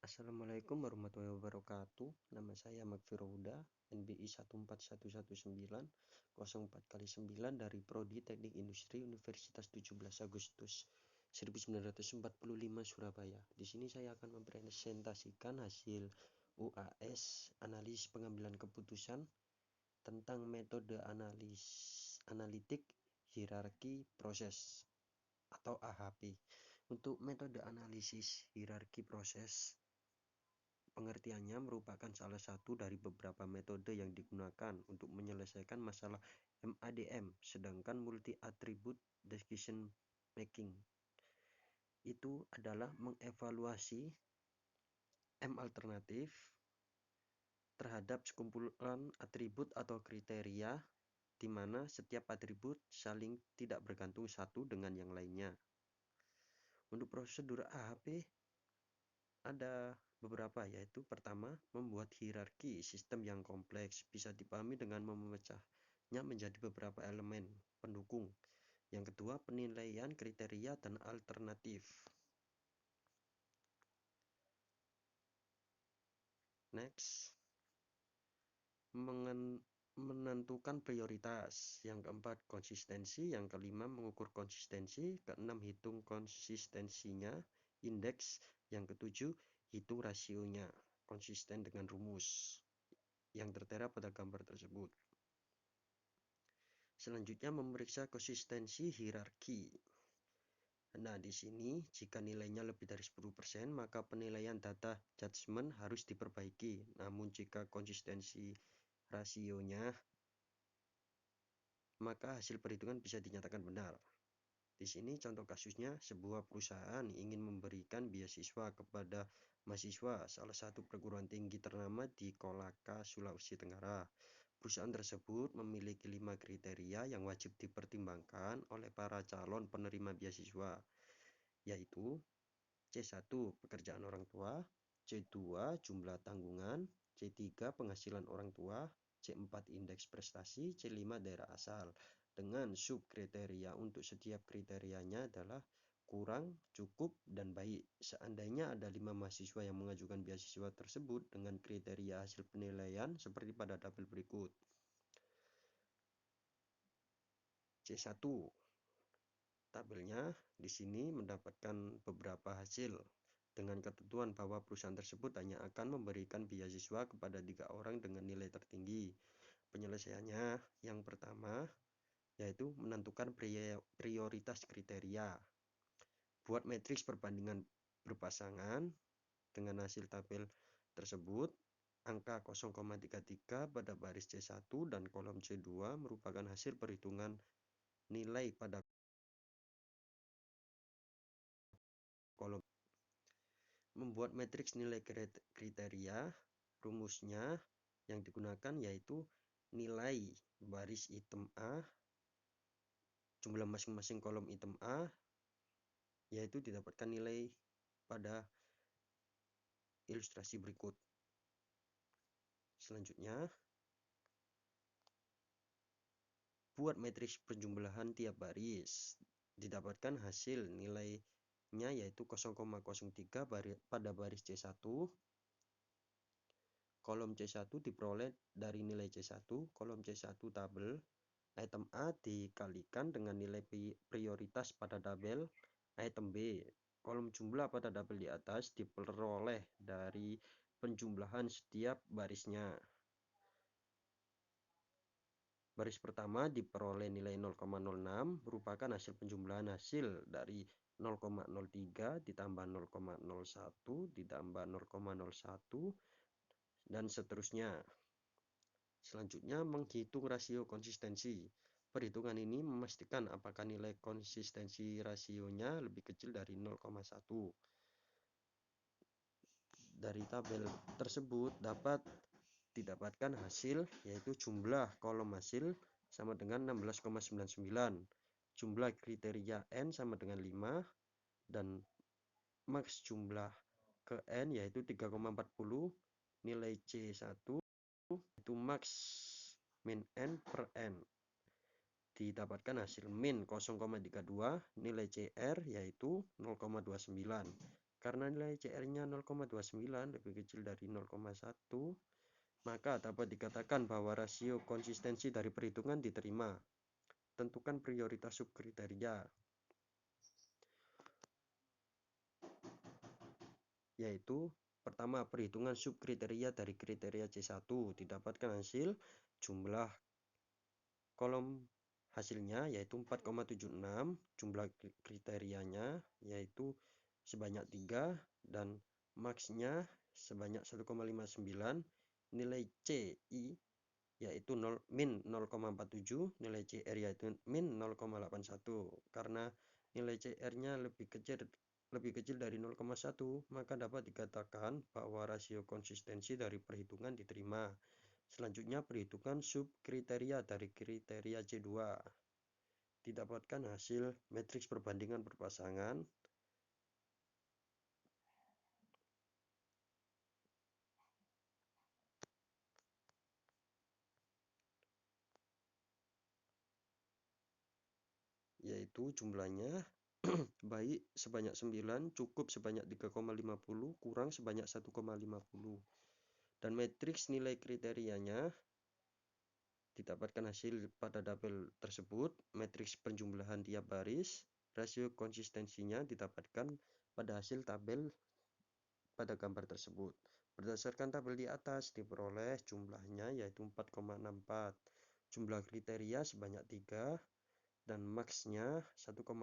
Assalamualaikum warahmatullahi wabarakatuh. Nama saya Magfiro Huda, NBI 141190 4 x 9 dari Prodi Teknik Industri Universitas 17 Agustus 1945 Surabaya. Di sini saya akan mempresentasikan hasil UAS Analisis Pengambilan Keputusan tentang metode analitik hierarki proses atau AHP. Untuk metode analisis hierarki proses, pengertiannya merupakan salah satu dari beberapa metode yang digunakan untuk menyelesaikan masalah MADM, sedangkan multi attribute decision making itu adalah mengevaluasi M alternatif terhadap sekumpulan atribut atau kriteria di mana setiap atribut saling tidak bergantung satu dengan yang lainnya. Untuk prosedur AHP ada beberapa, yaitu pertama, membuat hierarki sistem yang kompleks bisa dipahami dengan memecahnya menjadi beberapa elemen pendukung. Yang kedua, penilaian kriteria dan alternatif. Next, menentukan prioritas. Yang keempat, konsistensi. Yang kelima, mengukur konsistensi. Keenam, hitung konsistensinya, indeks. Yang ketujuh, hitung rasionya, konsisten dengan rumus yang tertera pada gambar tersebut. Selanjutnya, memeriksa konsistensi hierarki. Nah, di sini jika nilainya lebih dari 10%, maka penilaian data judgment harus diperbaiki. Namun jika konsistensi rasionya, maka hasil perhitungan bisa dinyatakan benar. Di sini contoh kasusnya, sebuah perusahaan ingin memberikan beasiswa kepada mahasiswa salah satu perguruan tinggi ternama di Kolaka, Sulawesi Tenggara. Perusahaan tersebut memiliki 5 kriteria yang wajib dipertimbangkan oleh para calon penerima beasiswa, yaitu C1 pekerjaan orang tua, C2 jumlah tanggungan, C3 penghasilan orang tua, C4 indeks prestasi, C5 daerah asal. Dengan subkriteria untuk setiap kriterianya adalah kurang, cukup, dan baik. Seandainya ada 5 mahasiswa yang mengajukan beasiswa tersebut dengan kriteria hasil penilaian seperti pada tabel berikut. C1 tabelnya di sini mendapatkan beberapa hasil dengan ketentuan bahwa perusahaan tersebut hanya akan memberikan beasiswa kepada 3 orang dengan nilai tertinggi. Penyelesaiannya yang pertama yaitu menentukan prioritas kriteria. Buat matriks perbandingan berpasangan dengan hasil tabel tersebut. Angka 0,33 pada baris C1 dan kolom C2 merupakan hasil perhitungan nilai pada kolom. Membuat matriks nilai kriteria, rumusnya yang digunakan yaitu nilai baris item A, jumlah masing-masing kolom item A, yaitu didapatkan nilai pada ilustrasi berikut. Selanjutnya, buat matriks penjumlahan tiap baris. Didapatkan hasil nilainya yaitu 0,03 pada baris C1. Kolom C1 diperoleh dari nilai C1, kolom C1 tabel item A dikalikan dengan nilai prioritas pada tabel item B. Kolom jumlah pada tabel di atas diperoleh dari penjumlahan setiap barisnya. Baris pertama diperoleh nilai 0,06 merupakan hasil penjumlahan hasil dari 0,03 ditambah 0,01 ditambah 0,01 dan seterusnya. Selanjutnya, menghitung rasio konsistensi. Perhitungan ini memastikan apakah nilai konsistensi rasionya lebih kecil dari 0,1. Dari tabel tersebut dapat didapatkan hasil yaitu jumlah kolom hasil sama dengan 16,99, jumlah kriteria N sama dengan 5, dan max jumlah ke N yaitu 3,40, nilai C1 itu max min N per N. Didapatkan hasil min 0,32, nilai CR yaitu 0,29. Karena nilai CR-nya 0,29 lebih kecil dari 0,1, maka dapat dikatakan bahwa rasio konsistensi dari perhitungan diterima. Tentukan prioritas subkriteria, yaitu pertama, perhitungan subkriteria dari kriteria C1 didapatkan hasil jumlah kolom hasilnya yaitu 4,76, jumlah kriterianya yaitu sebanyak 3 dan maksnya sebanyak 1,59, nilai CI yaitu min 0,47, nilai CR yaitu min 0,81. Karena nilai CR-nya lebih kecil dari 0,1, maka dapat dikatakan bahwa rasio konsistensi dari perhitungan diterima. Selanjutnya, perhitungan subkriteria dari kriteria C2. Didapatkan hasil matriks perbandingan berpasangan yaitu jumlahnya baik sebanyak 9, cukup sebanyak 3,50, kurang sebanyak 1,50. Dan matriks nilai kriterianya didapatkan hasil pada tabel tersebut. Matriks penjumlahan tiap baris, rasio konsistensinya didapatkan pada hasil tabel pada gambar tersebut. Berdasarkan tabel di atas diperoleh jumlahnya yaitu 4,64, jumlah kriteria sebanyak 3, dan maksnya 1,55,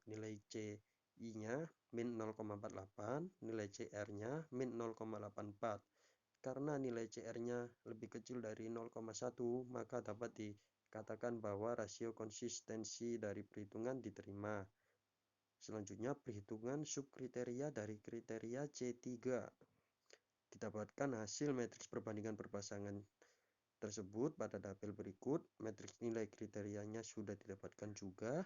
nilai CI-nya min 0,48, nilai CR-nya min 0,84. Karena nilai CR-nya lebih kecil dari 0,1, maka dapat dikatakan bahwa rasio konsistensi dari perhitungan diterima. Selanjutnya, perhitungan subkriteria dari kriteria C3. Didapatkan hasil matriks perbandingan berpasangan tersebut pada tabel berikut. Matriks nilai kriterianya sudah didapatkan juga.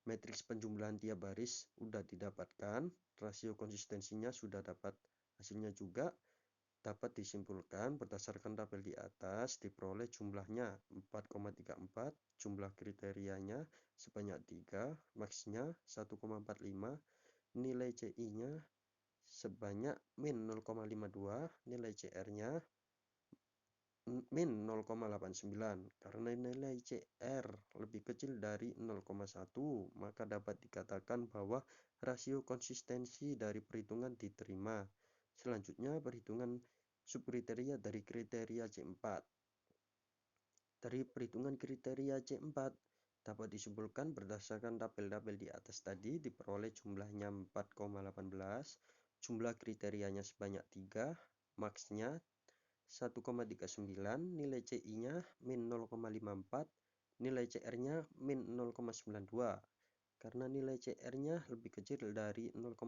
Matriks penjumlahan tiap baris sudah didapatkan. Rasio konsistensinya sudah dapat hasilnya juga. Dapat disimpulkan berdasarkan tabel di atas diperoleh jumlahnya 4,34, jumlah kriterianya sebanyak 3, maksnya 1,45, nilai CI-nya sebanyak min 0,52, nilai CR-nya min 0,89. Karena nilai CR lebih kecil dari 0,1, maka dapat dikatakan bahwa rasio konsistensi dari perhitungan diterima. Selanjutnya, perhitungan subkriteria dari kriteria C4. Dari perhitungan kriteria C4 dapat disimpulkan berdasarkan tabel-tabel di atas tadi diperoleh jumlahnya 4,18, jumlah kriterianya sebanyak 3, maksnya 1,39, nilai CI-nya min 0,54, nilai CR-nya min 0,92. Karena nilai CR-nya lebih kecil dari 0,1,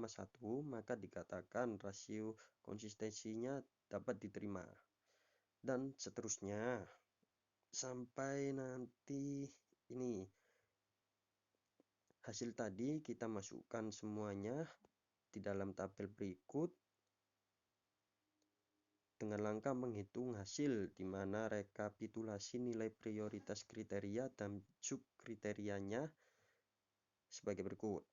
maka dikatakan rasio konsistensinya dapat diterima. Dan seterusnya, sampai nanti ini hasil tadi kita masukkan semuanya di dalam tabel berikut dengan langkah menghitung hasil, di mana rekapitulasi nilai prioritas kriteria dan subkriterianya sebagai berikut.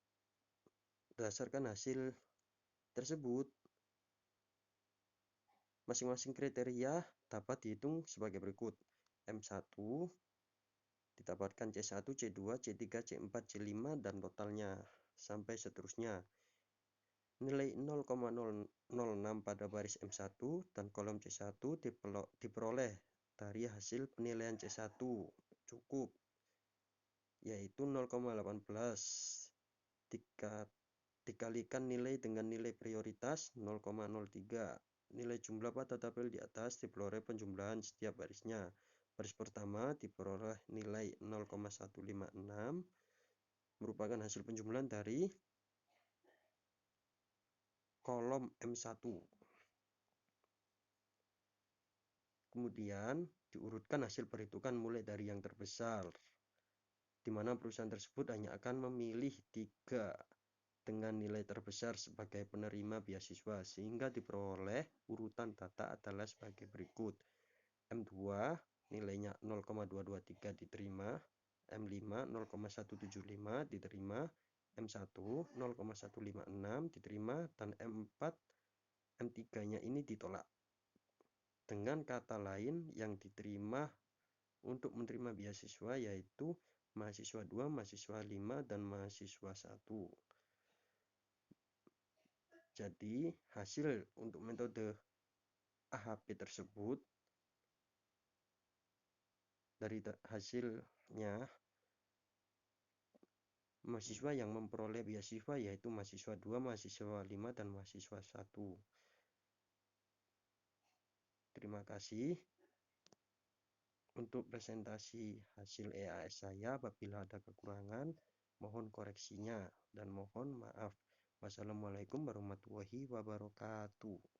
Berdasarkan hasil tersebut, masing-masing kriteria dapat dihitung sebagai berikut. M1 didapatkan C1, C2, C3, C4, C5, dan totalnya sampai seterusnya. Nilai 0,006 pada baris M1 dan kolom C1 diperoleh dari hasil penilaian C1 cukup, yaitu 0,18 dikalikan nilai dengan nilai prioritas 0,03. Nilai jumlah pada tabel di atas diperoleh penjumlahan setiap barisnya. Baris pertama diperoleh nilai 0,156, merupakan hasil penjumlahan dari kolom M1. Kemudian diurutkan hasil perhitungan mulai dari yang terbesar, di mana perusahaan tersebut hanya akan memilih 3 dengan nilai terbesar sebagai penerima beasiswa, sehingga diperoleh urutan data adalah sebagai berikut. M2 nilainya 0,223 diterima, M5 0,175 diterima, M1 0,156 diterima dan M4 M3-nya ini ditolak. Dengan kata lain, yang diterima untuk menerima beasiswa yaitu mahasiswa 2, mahasiswa 5, dan mahasiswa 1. Jadi, hasil untuk metode AHP tersebut, dari hasilnya, mahasiswa yang memperoleh beasiswa yaitu mahasiswa 2, mahasiswa 5, dan mahasiswa 1. Terima kasih. Untuk presentasi hasil EAS saya, apabila ada kekurangan, mohon koreksinya dan mohon maaf. Wassalamualaikum warahmatullahi wabarakatuh.